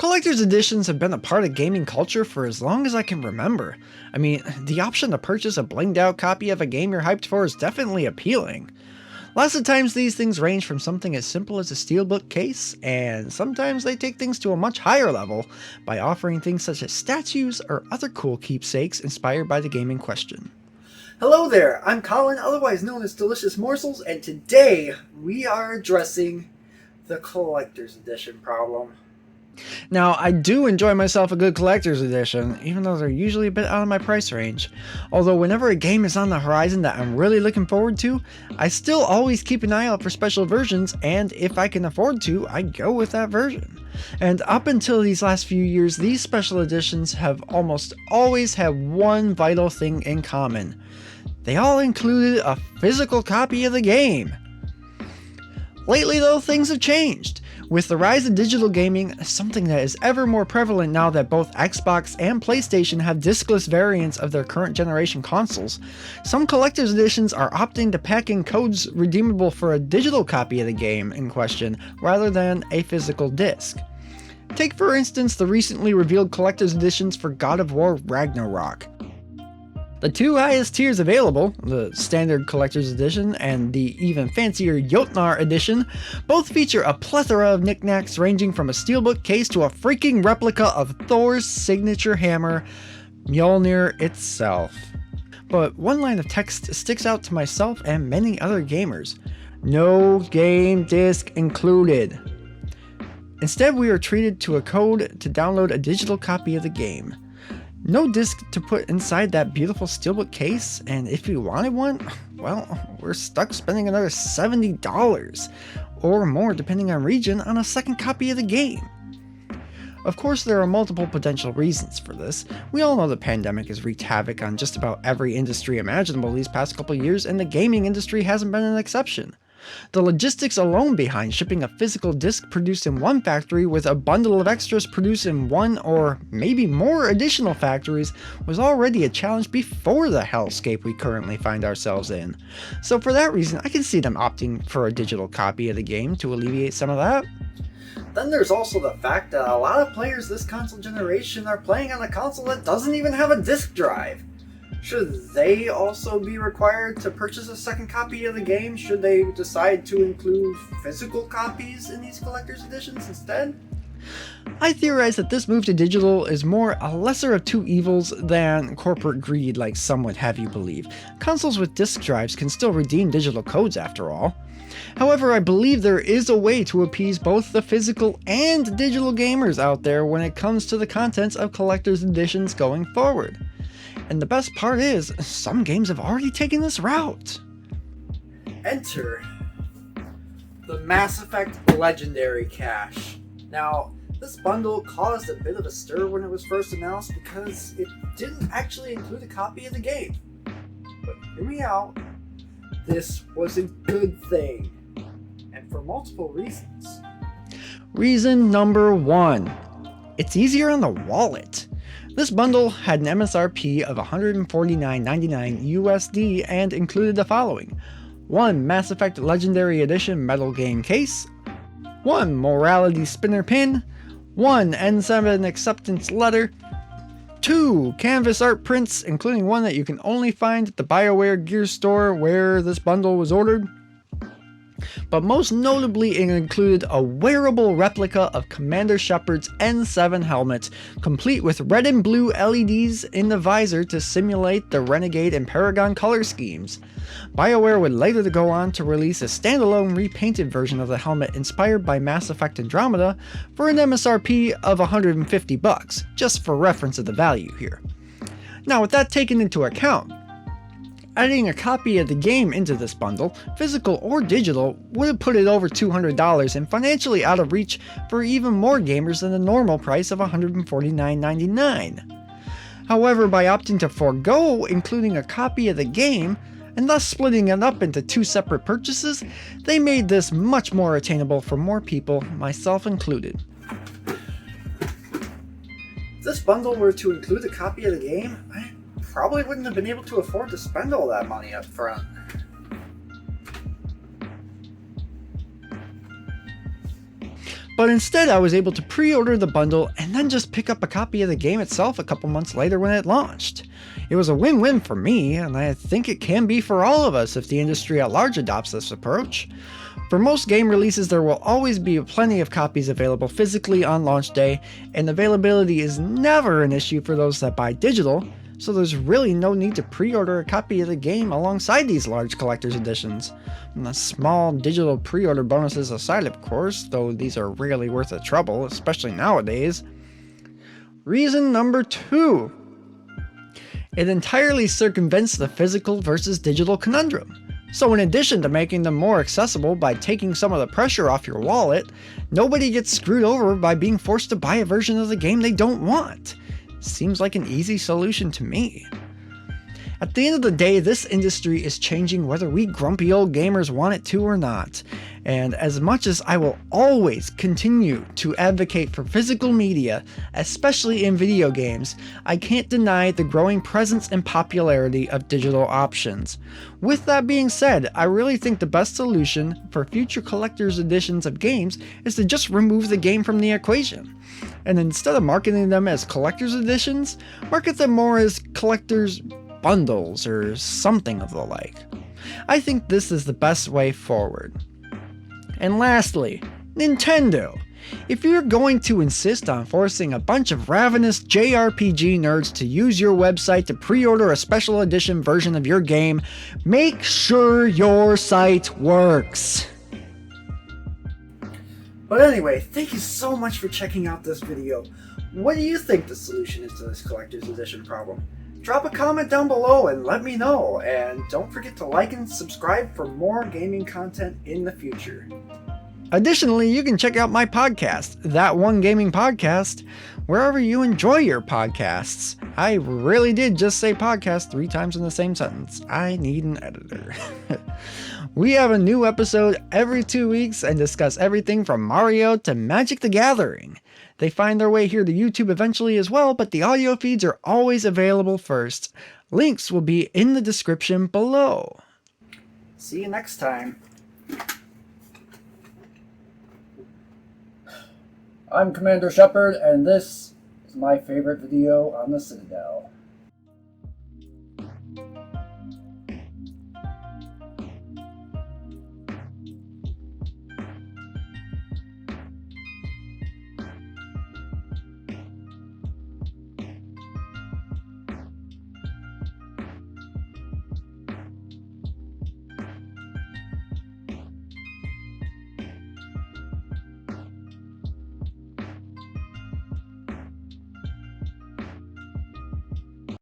Collector's editions have been a part of gaming culture for as long as I can remember. I mean, the option to purchase a blinged out copy of a game you're hyped for is definitely appealing. Lots of times these things range from something as simple as a steelbook case, and sometimes they take things to a much higher level by offering things such as statues or other cool keepsakes inspired by the game in question. Hello there, I'm Colin, otherwise known as Delicious Morsels, and today we are addressing the Collector's Edition problem. Now, I do enjoy myself a good collector's edition, even though they're usually a bit out of my price range. Although whenever a game is on the horizon that I'm really looking forward to, I still always keep an eye out for special versions, and if I can afford to, I go with that version. And up until these last few years, these special editions have almost always had one vital thing in common. They all included a physical copy of the game. Lately though, things have changed. With the rise of digital gaming, something that is ever more prevalent now that both Xbox and PlayStation have discless variants of their current generation consoles, some collector's editions are opting to pack in codes redeemable for a digital copy of the game in question rather than a physical disc. Take for instance the recently revealed collector's editions for God of War Ragnarok. The two highest tiers available, the standard collector's edition and the even fancier Jotnar edition, both feature a plethora of knickknacks ranging from a steelbook case to a freaking replica of Thor's signature hammer, Mjolnir itself. But one line of text sticks out to myself and many other gamers: no game disc included. Instead, we are treated to a code to download a digital copy of the game. No disc to put inside that beautiful steelbook case, and if we wanted one, well, we're stuck spending another $70 or more depending on region on a second copy of the game. Of course, there are multiple potential reasons for this. We all know the pandemic has wreaked havoc on just about every industry imaginable these past couple years, and the gaming industry hasn't been an exception. The logistics alone behind shipping a physical disc produced in one factory with a bundle of extras produced in one or maybe more additional factories was already a challenge before the hellscape we currently find ourselves in. So for that reason, I can see them opting for a digital copy of the game to alleviate some of that. Then there's also the fact that a lot of players this console generation are playing on a console that doesn't even have a disc drive. Should they also be required to purchase a second copy of the game should they decide to include physical copies in these collector's editions instead? I theorize that this move to digital is more a lesser of two evils than corporate greed like some would have you believe. Consoles with disc drives can still redeem digital codes after all. However, I believe there is a way to appease both the physical and digital gamers out there when it comes to the contents of collector's editions going forward. And the best part is, some games have already taken this route. Enter the Mass Effect Legendary Cache. Now, this bundle caused a bit of a stir when it was first announced because it didn't actually include a copy of the game. But hear me out, this was a good thing, and for multiple reasons. Reason number one, it's easier on the wallet. This bundle had an MSRP of $149.99 USD and included the following: 1 Mass Effect Legendary Edition metal game case, 1 Morality Spinner pin, 1 N7 acceptance letter, 2 canvas art prints, including one that you can only find at the BioWare Gear store where this bundle was ordered. But most notably, it included a wearable replica of Commander Shepard's N7 helmet, complete with red and blue LEDs in the visor to simulate the Renegade and Paragon color schemes. BioWare would later go on to release a standalone repainted version of the helmet inspired by Mass Effect Andromeda for an MSRP of $150, just for reference of the value here. Now, with that taken into account, adding a copy of the game into this bundle, physical or digital, would have put it over $200 and financially out of reach for even more gamers than the normal price of $149.99. However, by opting to forego including a copy of the game, and thus splitting it up into two separate purchases, they made this much more attainable for more people, myself included. If this bundle were to include a copy of the game, I probably wouldn't have been able to afford to spend all that money up front. But But instead I was able to pre-order the bundle and then just pick up a copy of the game itself a couple months later when it launched. It was a win-win for me, and I think it can be for all of us if the industry at large adopts this approach. For most game releases, there will always be plenty of copies available physically on launch day, and availability is never an issue for those that buy digital, so there's really no need to pre-order a copy of the game alongside these large collector's editions. And the small digital pre-order bonuses aside, of course, though these are rarely worth the trouble, especially nowadays. Reason number 2. It entirely circumvents the physical versus digital conundrum. So in addition to making them more accessible by taking some of the pressure off your wallet, nobody gets screwed over by being forced to buy a version of the game they don't want. Seems like an easy solution to me. At the end of the day, this industry is changing whether we grumpy old gamers want it to or not. And as much as I will always continue to advocate for physical media, especially in video games, I can't deny the growing presence and popularity of digital options. With that being said, I really think the best solution for future collector's editions of games is to just remove the game from the equation. And instead of marketing them as collector's editions, market them more as collector's bundles or something of the like. I think this is the best way forward. And lastly, Nintendo. If you're going to insist on forcing a bunch of ravenous JRPG nerds to use your website to pre-order a special edition version of your game, make sure your site works. But anyway, thank you so much for checking out this video. What do you think the solution is to this collector's edition problem? Drop a comment down below and let me know, and don't forget to like and subscribe for more gaming content in the future. Additionally, you can check out my podcast, That One Gaming Podcast, wherever you enjoy your podcasts. I really did just say podcast 3 times in the same sentence. I need an editor. We have a new episode every 2 weeks and discuss everything from Mario to Magic the Gathering. They find their way here to YouTube eventually as well, but the audio feeds are always available first. Links will be in the description below. See you next time. I'm Commander Shepard, and this is my favorite video on the Citadel.